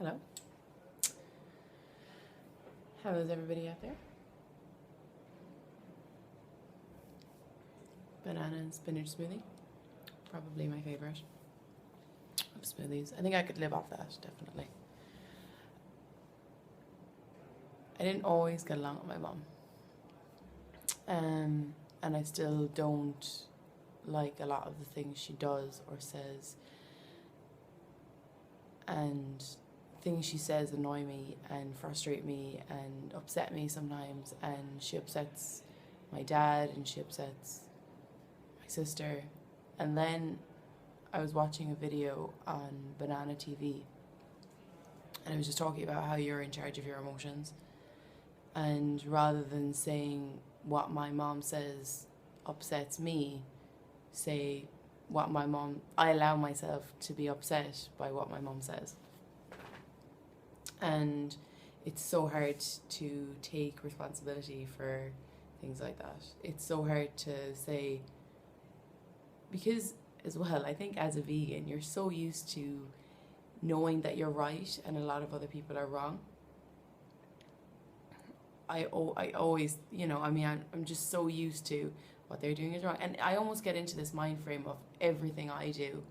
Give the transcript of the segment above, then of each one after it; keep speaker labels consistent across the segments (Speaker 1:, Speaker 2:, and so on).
Speaker 1: Hello. How is everybody out there? Banana and spinach smoothie. Probably my favourite of smoothies. I think I could live off that, definitely. I didn't always get along with my mum. And I still don't like a lot of the things she does or says. And things she says annoy me and frustrate me and upset me sometimes. And she upsets my dad and she upsets my sister. And then I was watching a video on Banana TV and it was just talking about how you're in charge of your emotions. And rather than saying what my mom says upsets me, say what my mom, I allow myself to be upset by what my mom says. And it's so hard to take responsibility for things like that. It's so hard to say, because as well, I think as a vegan, you're so used to knowing that you're right and a lot of other people are wrong. I always, I'm just so used to what they're doing is wrong. And I almost get into this mind frame of everything I do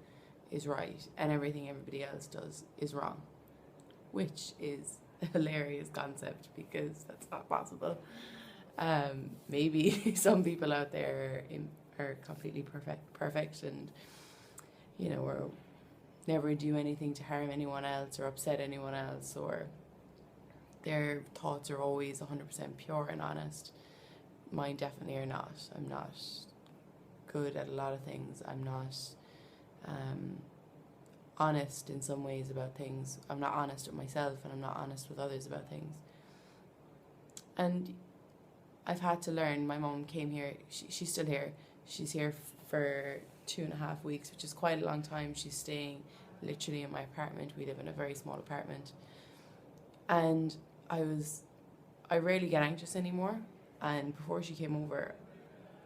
Speaker 1: is right and everything everybody else does is wrong, which is a hilarious concept because that's not possible. Maybe some people out there are completely perfect and, or never do anything to harm anyone else or upset anyone else, or their thoughts are always 100% pure and honest. Mine definitely are not. I'm not good at a lot of things. I'm not honest in some ways about things. I'm not honest with myself and I'm not honest with others about things. And I've had to learn. My mom came here. She's still here. She's here for 2.5 weeks, which is quite a long time. She's staying literally in my apartment. We live in a very small apartment. And I rarely get anxious anymore. And before she came over,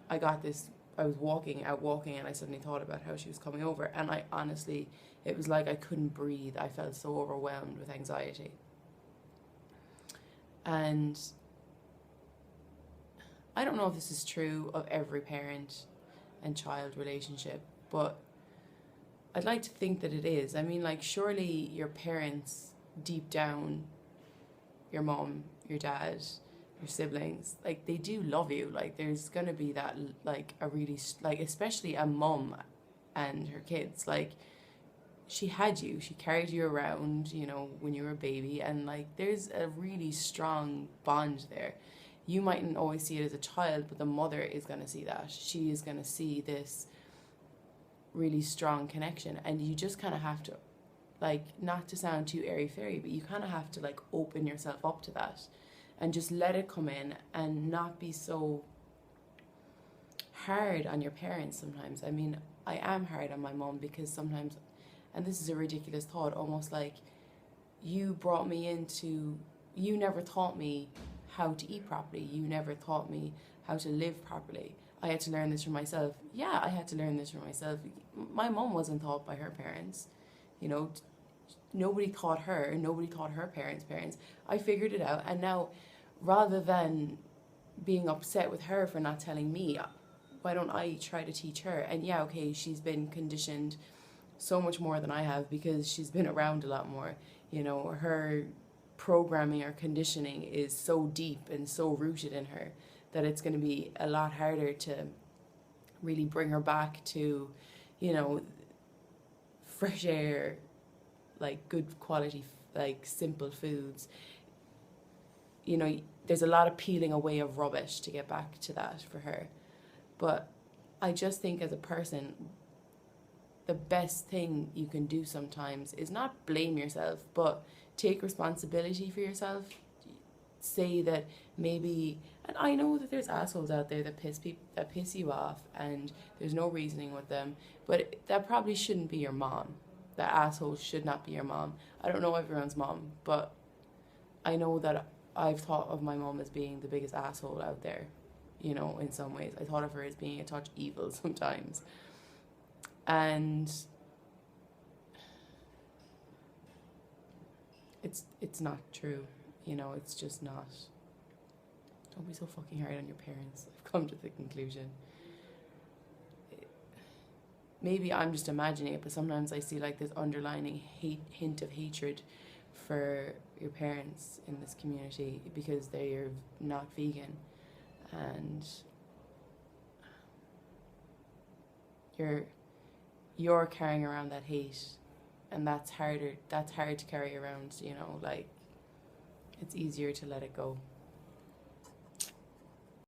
Speaker 1: I was walking and I suddenly thought about how she was coming over. And I honestly, it was like I couldn't breathe. I felt so overwhelmed with anxiety. And I don't know if this is true of every parent and child relationship, but I'd like to think that it is. I mean, like, surely your parents, deep down, your mom, your dad, your siblings, like, they do love you. Like, there's gonna be that, like, a really, like, especially a mom and her kids, like, she had you, she carried you around, when you were a baby, and, like, there's a really strong bond there. You mightn't always see it as a child, but the mother is going to see that. She is going to see this really strong connection. And you just kind of have to, like, not to sound too airy-fairy, but you kind of have to, like, open yourself up to that and just let it come in and not be so hard on your parents sometimes. I mean, I am hard on my mom because sometimes, and this is a ridiculous thought, almost like you never taught me how to eat properly. You never taught me how to live properly. I had to learn this for myself. Yeah, I had to learn this for myself. My mom wasn't taught by her parents. Nobody taught her. Nobody taught her parents. I figured it out. And now, rather than being upset with her for not telling me, why don't I try to teach her? And yeah, okay, she's been conditioned so much more than I have because she's been around a lot more. Her programming or conditioning is so deep and so rooted in her that it's going to be a lot harder to really bring her back to, fresh air, like good quality, like simple foods. There's a lot of peeling away of rubbish to get back to that for her. But I just think as a person, the best thing you can do sometimes is not blame yourself, but take responsibility for yourself. Say that maybe, and I know that there's assholes out there that piss you off, and there's no reasoning with them, but that probably shouldn't be your mom. That asshole should not be your mom. I don't know everyone's mom, but I know that I've thought of my mom as being the biggest asshole out there. In some ways, I thought of her as being a touch evil sometimes, and it's not true. You know, it's just not. Don't be so fucking hard on your parents. I've come to the conclusion. Maybe I'm just imagining it, but sometimes I see like this underlining hint of hatred for your parents in this community because they're not vegan, and you're carrying around that hate, and that's hard to carry around, you know, like it's easier to let it go.